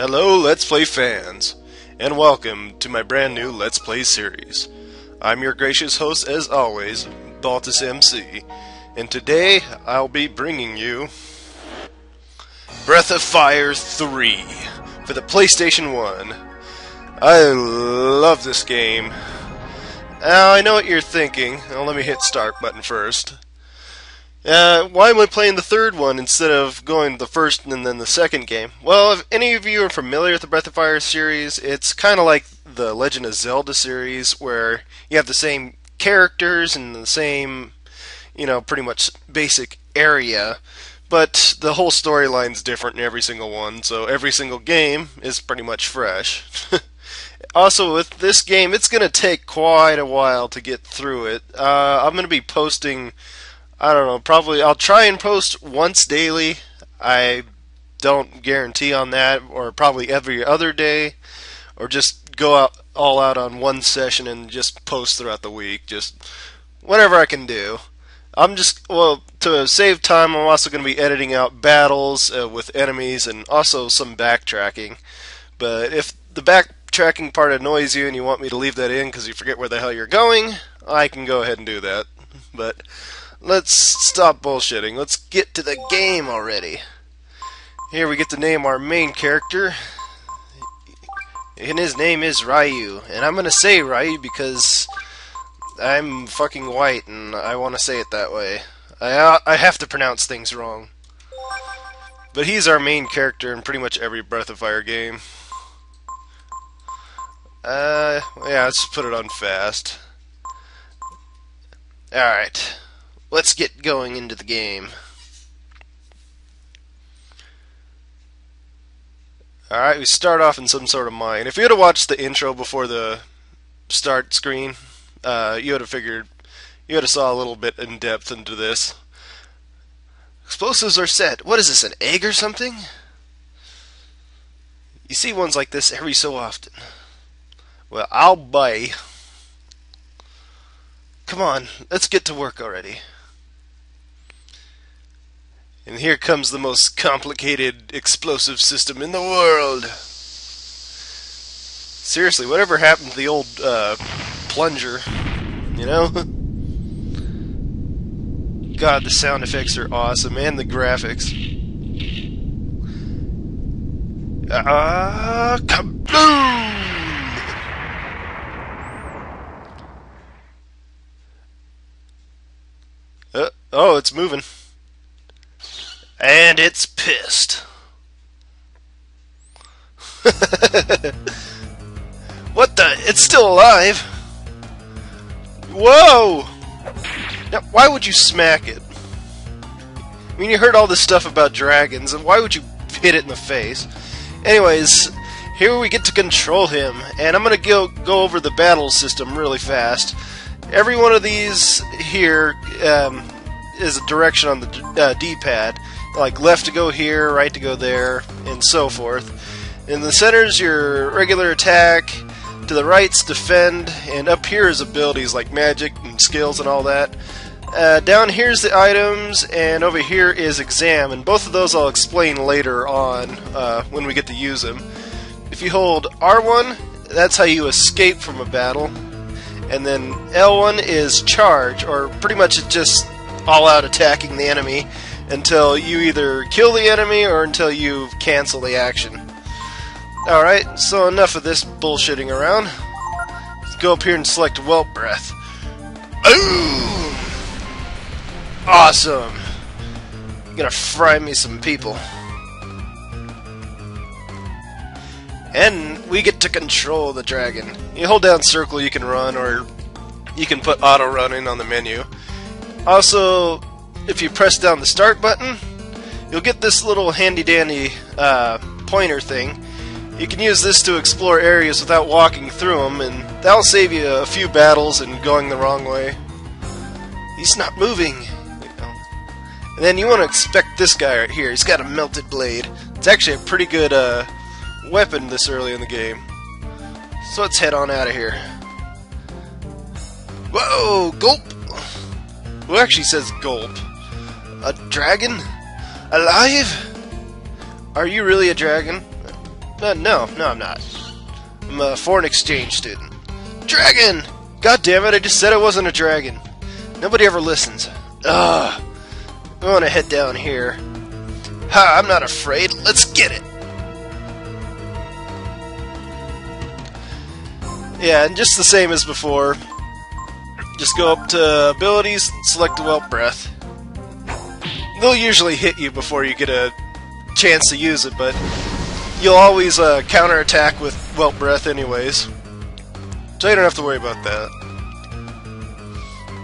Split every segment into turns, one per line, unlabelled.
Hello, Let's Play fans, and welcome to my brand new Let's Play series. I'm your gracious host, as always, Baltus MC, and today I'll be bringing you Breath of Fire 3 for the PlayStation 1. I love this game. Now, I know what you're thinking. Now, let me hit start button first. Why am I playing the third one instead of going the first and then the second game? Well, if any of you are familiar with the Breath of Fire series, it's kind of like the Legend of Zelda series, where you have the same characters and the same, pretty much basic area, but the whole storyline's different in every single one, so every single game is pretty much fresh. Also, with this game, it's going to take quite a while to get through it. I'm going to be posting, I don't know, probably I'll try and post once daily. I don't guarantee on that, or probably every other day, or just go out all out on one session and just post throughout the week, just whatever I can do. To save time, I'm also going to be editing out battles with enemies and also some backtracking. But if the backtracking part annoys you and you want me to leave that in because you forget where the hell you're going, I can go ahead and do that. But let's stop bullshitting. Let's get to the game already. Here we get to name our main character. And his name is Ryu. And I'm going to say Ryu because I'm fucking white and I want to say it that way. I have to pronounce things wrong. But he's our main character in pretty much every Breath of Fire game. Yeah, let's put it on fast. Alright. Let's get going into the game. Alright, we start off in some sort of mine. If you had to watch the intro before the start screen, you would have saw a little bit in depth into this. Explosives are set. What is this, an egg or something? You see ones like this every so often. Well, I'll buy. Come on, let's get to work already. And here comes the most complicated explosive system in the world. Seriously, whatever happened to the old plunger, God, the sound effects are awesome, and the graphics. Kaboom! Oh, it's moving. And it's pissed. What the? It's still alive. Whoa! Now, why would you smack it? I mean, you heard all this stuff about dragons, and why would you hit it in the face? Anyways, here we get to control him, and I'm going to go over the battle system really fast. Every one of these here is a direction on the D-pad. Like left to go here, right to go there, and so forth. In the center's your regular attack, to the right's defend, and up here is abilities like magic and skills and all that. Down here's the items, and over here is exam, and both of those I'll explain later on when we get to use them. If you hold R1, that's how you escape from a battle, and then L1 is charge, or pretty much it's just all-out attacking the enemy until you either kill the enemy or until you cancel the action. Alright, so enough of this bullshitting around. Let's go up here and select Whelp Breath. Boom! Awesome! I'm gonna fry me some people. And we get to control the dragon. You hold down circle, you can run, or you can put auto running on the menu. Also, if you press down the start button, you'll get this little handy-dandy pointer thing. You can use this to explore areas without walking through them, and that'll save you a few battles and going the wrong way. He's not moving. And then you want to expect this guy right here. He's got a melted blade. It's actually a pretty good weapon this early in the game. So let's head on out of here. Whoa! Gulp! Who actually says gulp? A dragon? Alive? Are you really a dragon? No, I'm not. I'm a foreign exchange student. Dragon! God damn it, I just said it wasn't a dragon. Nobody ever listens. Ugh. I want to head down here. Ha, I'm not afraid. Let's get it. Yeah, and just the same as before. Just go up to abilities, select the Whelp Breath. They'll usually hit you before you get a chance to use it, but you'll always counterattack with Whelp Breath anyways. So you don't have to worry about that.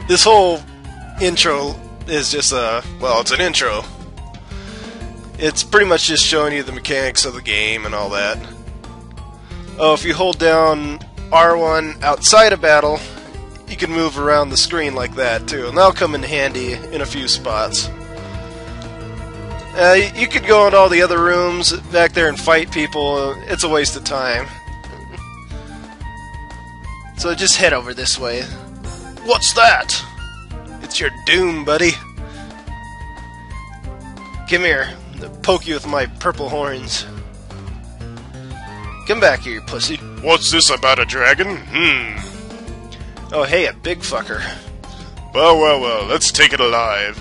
This whole intro is just well, it's an intro. It's pretty much just showing you the mechanics of the game and all that. Oh, if you hold down R1 outside of battle, you can move around the screen like that too, and that'll come in handy in a few spots. You could go into all the other rooms back there and fight people. It's a waste of time. So just head over this way. What's that? It's your doom, buddy. Come here. I'll poke you with my purple horns. Come back here, you pussy.
What's this about a dragon?
Oh, hey, a big fucker.
Well, let's take it alive.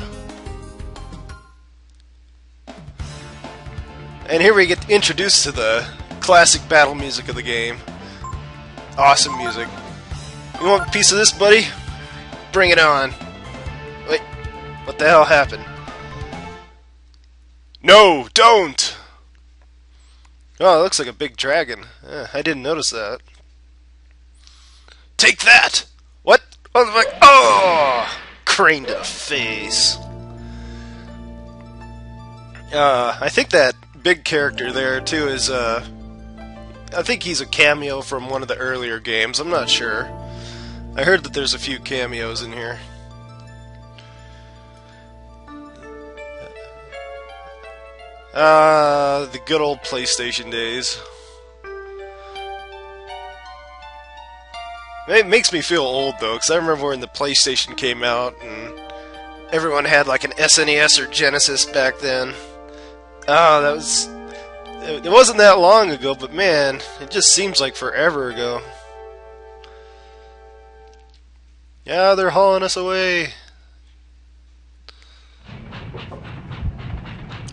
And here we get introduced to the classic battle music of the game. Awesome music. You want a piece of this, buddy? Bring it on. Wait, what the hell happened?
No, don't!
Oh, it looks like a big dragon. I didn't notice that. Take that! What? Oh! Crane to the face. I think that big character there, too, is, I think he's a cameo from one of the earlier games. I'm not sure. I heard that there's a few cameos in here. The good old PlayStation days. It makes me feel old, though, because I remember when the PlayStation came out, and everyone had, like, an SNES or Genesis back then. Oh, that was... It wasn't that long ago, but man, it just seems like forever ago. Yeah, they're hauling us away.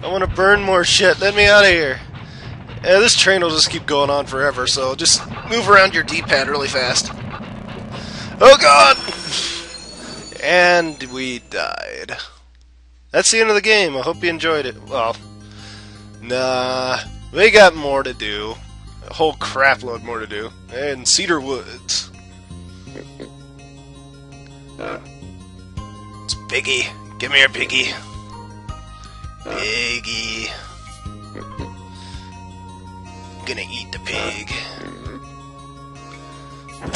I want to burn more shit. Let me out of here. Yeah, this train will just keep going on forever, so just move around your D-pad really fast. Oh god! And we died. That's the end of the game. I hope you enjoyed it. Well, nah. We got more to do. A whole crapload more to do. And Cedar Woods. It's Piggy. Give me your Piggy. Piggy. I'm gonna eat the pig.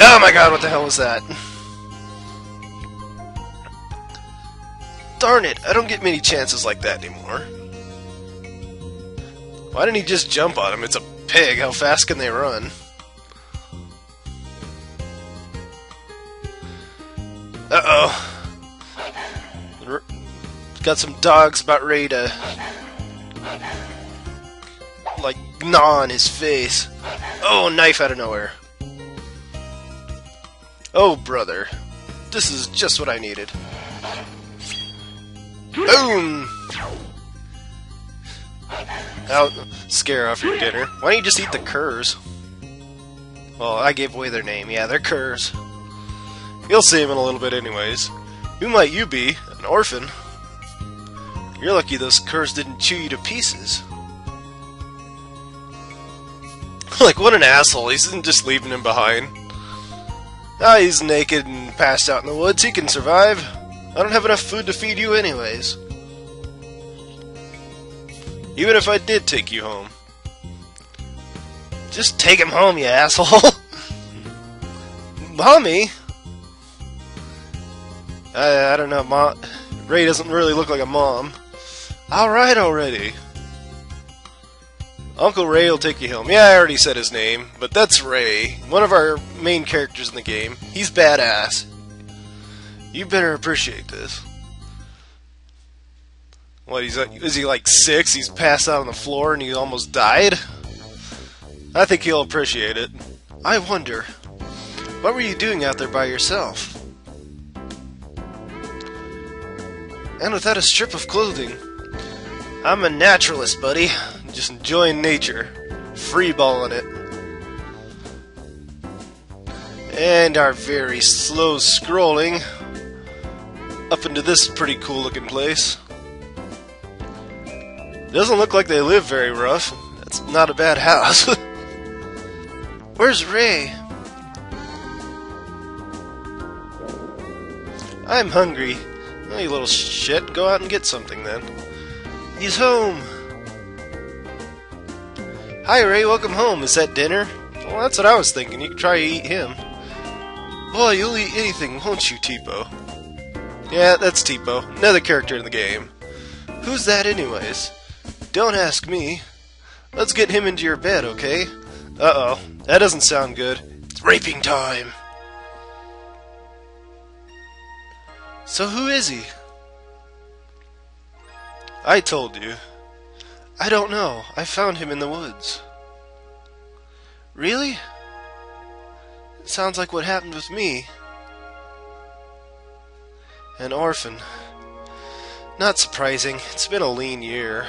Oh my god, what the hell was that? Darn it, I don't get many chances like that anymore. Why didn't he just jump on him? It's a pig. How fast can they run? Uh-oh. Got some dogs about ready to, like, gnaw on his face. Oh, knife out of nowhere. Oh, brother. This is just what I needed. Boom! That'll scare off your dinner. Why don't you just eat the curs? Well, I gave away their name. Yeah, they're curs. You'll see them in a little bit anyways. Who might you be? An orphan? You're lucky those curs didn't chew you to pieces. Like, what an asshole. He isn't just leaving him behind. Ah, he's naked and passed out in the woods. He can survive. I don't have enough food to feed you anyways. Even if I did take you home. Just take him home, you asshole. Mommy? I don't know, Mom. Ray doesn't really look like a mom. Alright already. Uncle Ray will take you home. Yeah, I already said his name, but that's Ray, one of our main characters in the game. He's badass. You better appreciate this. What, is he like 6? He's passed out on the floor and he almost died? I think he'll appreciate it. I wonder, what were you doing out there by yourself? And without a strip of clothing. I'm a naturalist, buddy. Just enjoying nature. Freeballing it. And our very slow scrolling up into this pretty cool looking place. Doesn't look like they live very rough. It's not a bad house. Where's Rei? I'm hungry. Oh, you little shit. Go out and get something then. He's home. Hi Rei, welcome home. Is that dinner? Well, that's what I was thinking. You could try to eat him. Boy, you'll eat anything, won't you, Teepo? Yeah, that's Teepo. Another character in the game. Who's that anyways? Don't ask me. Let's get him into your bed, okay? Uh-oh. That doesn't sound good. It's raping time. So who is he? I told you. I don't know. I found him in the woods. Really? Sounds like what happened with me. An orphan. Not surprising. It's been a lean year.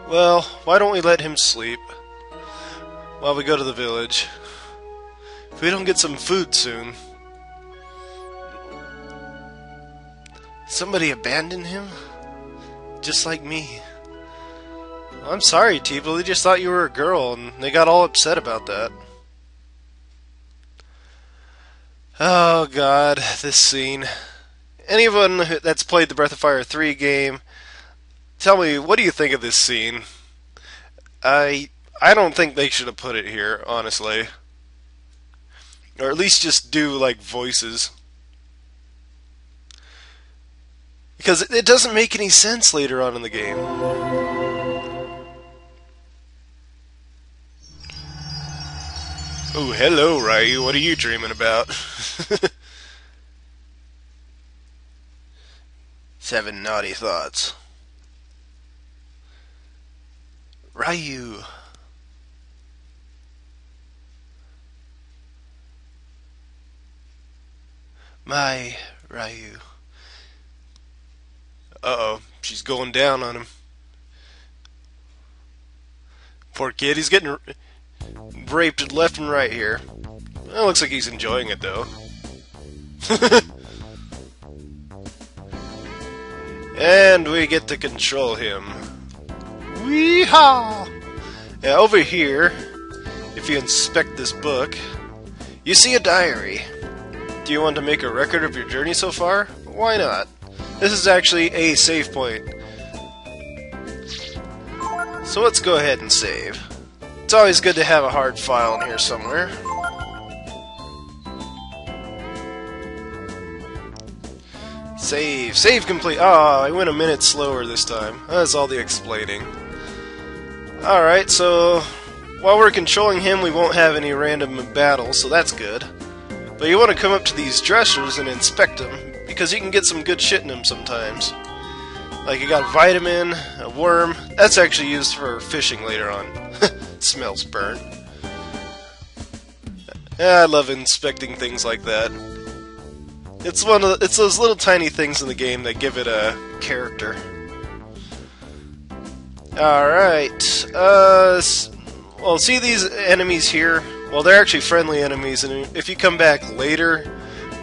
Well, why don't we let him sleep while we go to the village? If we don't get some food soon. Somebody abandoned him? Just like me. Well, I'm sorry, Teepo. They just thought you were a girl, and they got all upset about that. Oh god, this scene. Anyone that's played the Breath of Fire 3 game, tell me, what do you think of this scene? I don't think they should have put it here, honestly. Or at least just do, like, voices. Because it doesn't make any sense later on in the game. Oh, hello, Ryu. What are you dreaming about? 7 naughty thoughts. Ryu. My Ryu. Uh-oh, she's going down on him. Poor kid, he's getting raped left and right here. Well, it looks like he's enjoying it, though. And we get to control him. Wee-haw! Now, over here, if you inspect this book, you see a diary. Do you want to make a record of your journey so far? Why not? This is actually a save point. So let's go ahead and save. It's always good to have a hard file in here somewhere. Save. Save complete. Ah, I went a minute slower this time. That's all the explaining. Alright, so while we're controlling him, we won't have any random battles, so that's good. But you want to come up to these dressers and inspect them, because you can get some good shit in them sometimes. Like you got a vitamin, a worm. That's actually used for fishing later on. Smells burnt. Yeah, I love inspecting things like that. It's those little tiny things in the game that give it a character. Alright, well, see these enemies here? Well, they're actually friendly enemies, and if you come back later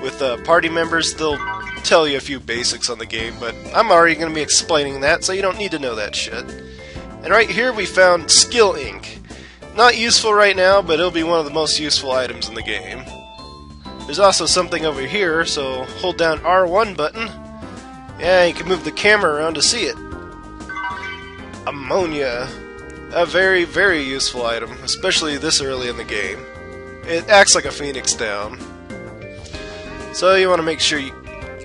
with party members, they'll tell you a few basics on the game, but I'm already going to be explaining that, so you don't need to know that shit. And right here we found Skill Ink. Not useful right now, but it'll be one of the most useful items in the game. There's also something over here, so hold down R1 button. Yeah, you can move the camera around to see it. Ammonia. A very, very useful item, especially this early in the game. It acts like a phoenix down. So you want to make sure you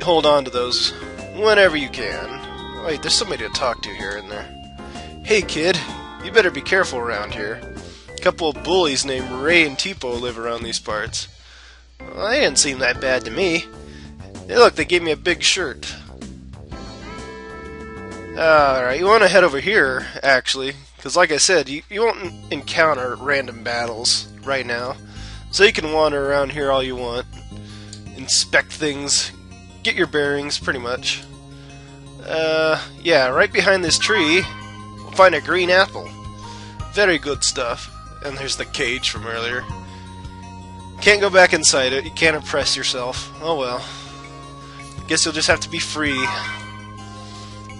hold on to those whenever you can. Wait, there's somebody to talk to here in there. Hey kid, you better be careful around here. A couple of bullies named Rei and Teepo live around these parts. Well, they didn't seem that bad to me. Hey, look, they gave me a big shirt. Alright, you want to head over here, actually, because like I said, you won't encounter random battles right now. So you can wander around here all you want, inspect things, get your bearings, pretty much. Yeah, right behind this tree, we'll find a green apple. Very good stuff. And there's the cage from earlier. Can't go back inside it, you can't impress yourself. Oh well. Guess you'll just have to be free.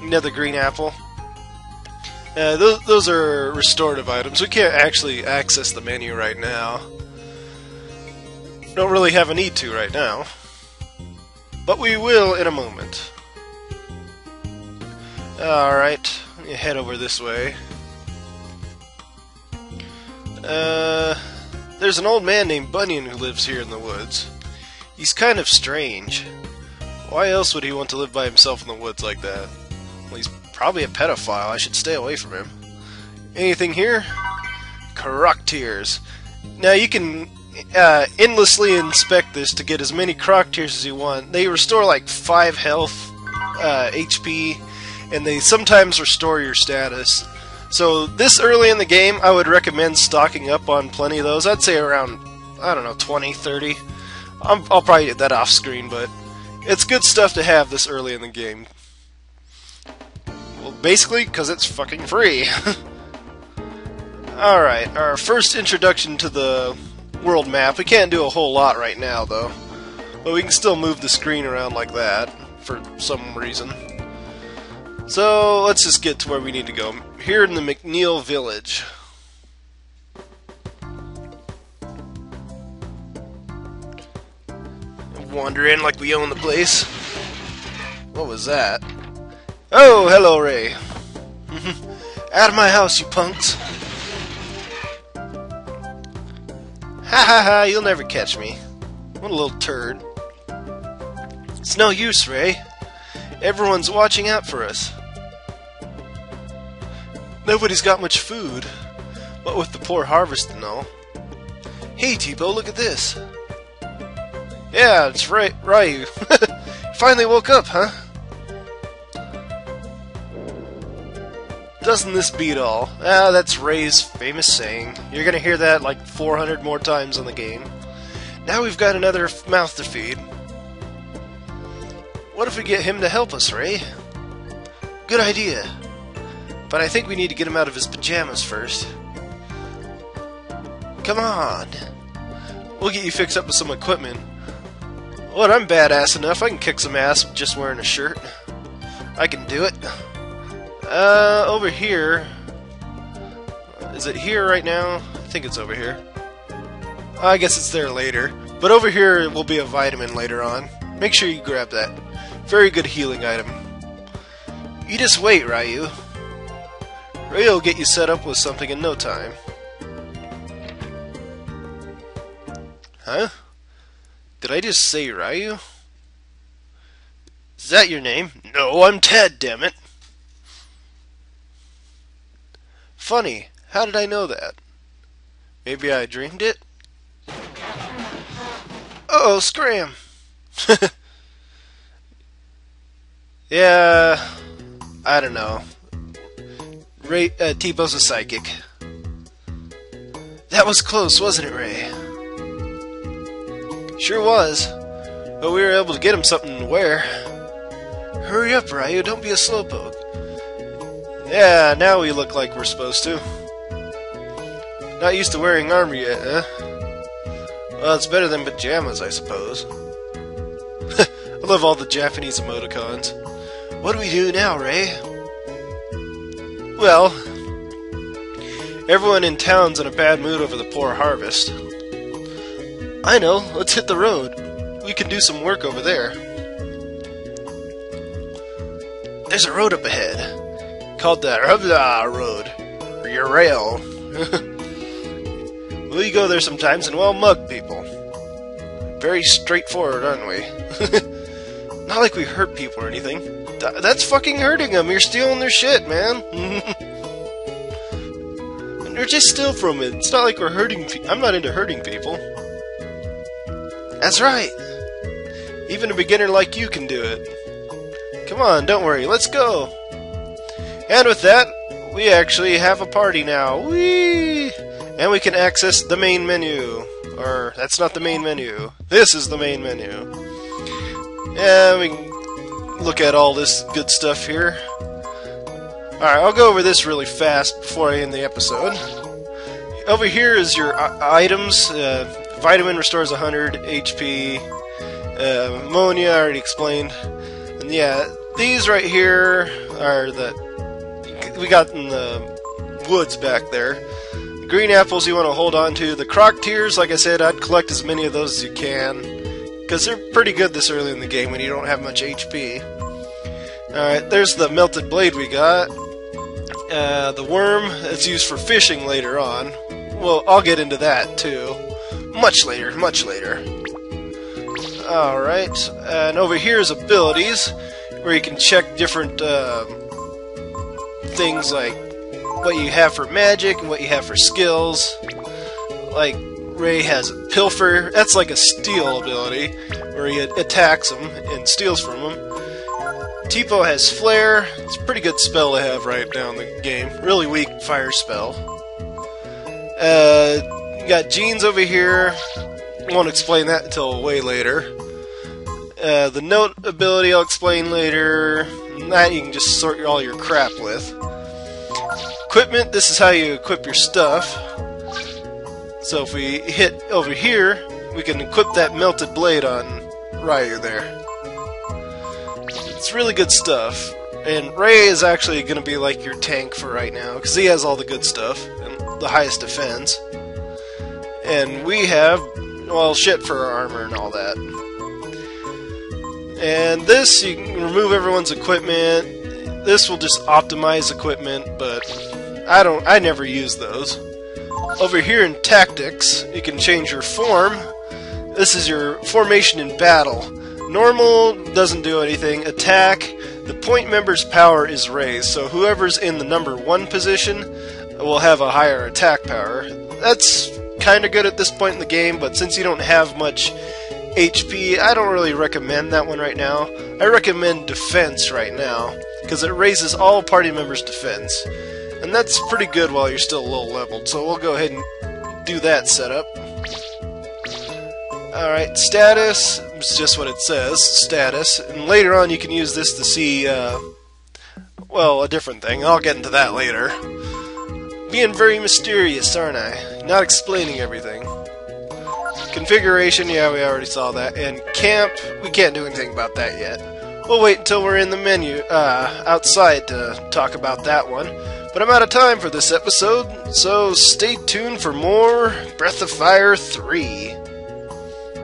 Another green apple. Those are restorative items. We can't actually access the menu right now. Don't really have a need to right now. But we will in a moment. Alright, let me head over this way. There's an old man named Bunyan who lives here in the woods. He's kind of strange. Why else would he want to live by himself in the woods like that? Well, he's probably a pedophile. I should stay away from him. Anything here? Croc tears. Now you can endlessly inspect this to get as many croc tears as you want. They restore like 5 health, HP, and they sometimes restore your status. So this early in the game, I would recommend stocking up on plenty of those. I'd say around, I don't know, 20, 30. I'll probably get that off screen, but it's good stuff to have this early in the game. Well, basically, because it's fucking free. Alright, our first introduction to the world map. We can't do a whole lot right now, though. But we can still move the screen around like that, for some reason. So, let's just get to where we need to go. Here in the McNeil Village. Wander in like we own the place. What was that? Oh, hello, Ray. Out of my house, you punks. Ha ha ha, you'll never catch me. What a little turd. It's no use, Ray. Everyone's watching out for us. Nobody's got much food. What with the poor harvest and all. Hey, Teepo, look at this. Yeah, it's Ryu. Finally woke up, huh? Doesn't this beat all? Ah, that's Ray's famous saying. You're gonna hear that like 400 more times in the game. Now we've got another mouth to feed. What if we get him to help us, Ray? Good idea. But I think we need to get him out of his pajamas first. Come on. We'll get you fixed up with some equipment. What, I'm badass enough. I can kick some ass just wearing a shirt. I can do it. Over here. Is it here right now? I think it's over here. I guess it's there later. But over here will be a vitamin later on. Make sure you grab that. Very good healing item. You just wait, Ryu. Ray will get you set up with something in no time. Huh? Did I just say Ryu? Is that your name? No, I'm Ted, dammit. Funny, how did I know that? Maybe I dreamed it? Uh-oh, scram! Yeah, I don't know. Ray, Teepo's a psychic. That was close, wasn't it, Ray? Sure was. But we were able to get him something to wear. Hurry up, Ryu, don't be a slowpoke. Yeah, now we look like we're supposed to. Not used to wearing armor yet, huh? Well, it's better than pajamas, I suppose. I love all the Japanese emoticons. What do we do now, Ray? Well, everyone in town's in a bad mood over the poor harvest. I know, let's hit the road. We can do some work over there. There's a road up ahead, called the Rubla Road, or your rail. We go there sometimes and, well, mug people. Very straightforward, aren't we? Not like we hurt people or anything. That's fucking hurting them. You're stealing their shit, man. And they're just steal from it. It's not like we're hurting I'm not into hurting people. That's right. Even a beginner like you can do it. Come on, don't worry. Let's go. And with that, we actually have a party now. Whee! And we can access the main menu. Or, that's not the main menu. This is the main menu. And we can look at all this good stuff here. Alright, I'll go over this really fast before I end the episode. Over here is your items. Vitamin restores 100 HP. Ammonia, I already explained. And yeah, these right here are the... we got in the woods back there. The green apples you want to hold on to. The croc tears, like I said, I'd collect as many of those as you can, because they're pretty good this early in the game when you don't have much HP. Alright, there's the melted blade we got. The worm, it's used for fishing later on. Well, I'll get into that too. Much later, much later. Alright, and over here is abilities, where you can check different things like what you have for magic and what you have for skills. Like, Rei has Pilfer, that's like a steal ability, where he attacks them and steals from them. Teepo has Flare, it's a pretty good spell to have right now in the game. Really weak fire spell. You got Jeans over here, won't explain that until way later. The note ability I'll explain later. That you can just sort all your crap with. Equipment, this is how you equip your stuff. So if we hit over here, we can equip that melted blade on Ryu there. It's really good stuff. And Rei is actually going to be like your tank for right now, because he has all the good stuff and the highest defense. And we have, well, shit for our armor and all that. And this, you can remove everyone's equipment. This will just optimize equipment, but I never use those. Over here in tactics, you can change your form. This is your formation in battle. Normal doesn't do anything. Attack, the point member's power is raised, so whoever's in the number 1 position will have a higher attack power. That's kinda good at this point in the game, but since you don't have much HP, I don't really recommend that one right now. I recommend defense right now, because it raises all party members' defense. And that's pretty good while you're still low leveled, so we'll go ahead and do that setup. Alright, status, it's just what it says, status. And later on you can use this to see, well, a different thing. I'll get into that later. Being very mysterious, aren't I? Not explaining everything. Configuration, yeah, we already saw that. And camp, we can't do anything about that yet. We'll wait until we're in the menu, outside to talk about that one. But I'm out of time for this episode, so stay tuned for more Breath of Fire 3.